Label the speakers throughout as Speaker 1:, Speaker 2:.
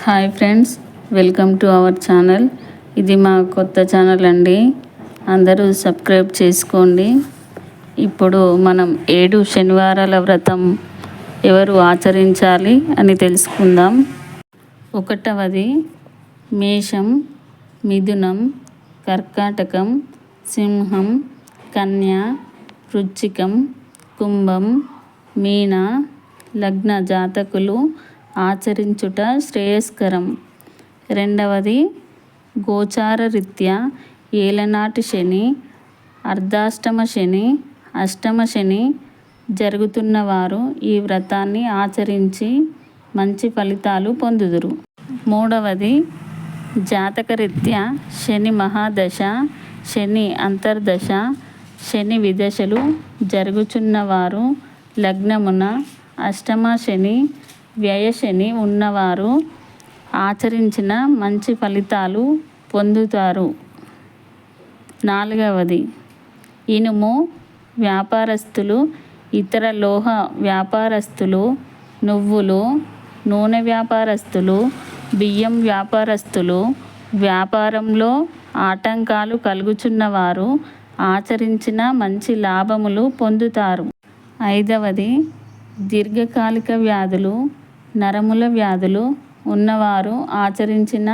Speaker 1: Hi friends, welcome to our channel. ఇది మా కొత్త ఛానల్ అండి. అందరూ సబ్స్క్రైబ్ చేసుకోండి. ఇప్పుడు మనం 7 శనివారాల వ్రతం ఎవరు ఆచరించాలి అని తెలుసుకుందాం. 1వది మేషం, మిథునం, కర్కాటకం, సింహం, కన్య, వృశ్చికం, కుంభం, మీన లగ్న జాతకులు ఆచరించుట శ్రేయస్కరం. 2వది గోచార రీత్యా ఏలనాటి శని, అర్ధాష్టమ శని, అష్టమ శని జరుగుతున్నవారు ఈ వ్రతాన్ని ఆచరించి మంచి ఫలితాలు పొందుదురు. 3వది జాతకరీత్యా శని మహాదశ, శని అంతర్దశ, శని విదశలు జరుగుచున్నవారు, లగ్నమున అష్టమ శని, వ్యయ శని ఉన్నవారు ఆచరించిన మంచి ఫలితాలు పొందుతారు. 4వది ఇనుము వ్యాపారస్తులు, ఇతర లోహ వ్యాపారస్తులు, నువ్వులు, నూనె వ్యాపారస్తులు, బియ్యం వ్యాపారస్తులు వ్యాపారంలో ఆటంకాలు కలుగుచున్నవారు ఆచరించిన మంచి లాభములు పొందుతారు. 5వది దీర్ఘకాలిక వ్యాధులు, నరముల వ్యాధులు ఉన్నవారు ఆచరించిన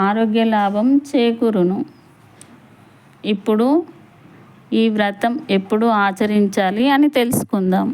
Speaker 1: ఆరోగ్య లాభం చేకూరును. ఇప్పుడు ఈ వ్రతం ఎప్పుడు ఆచరించాలి అని తెలుసుకుందాం.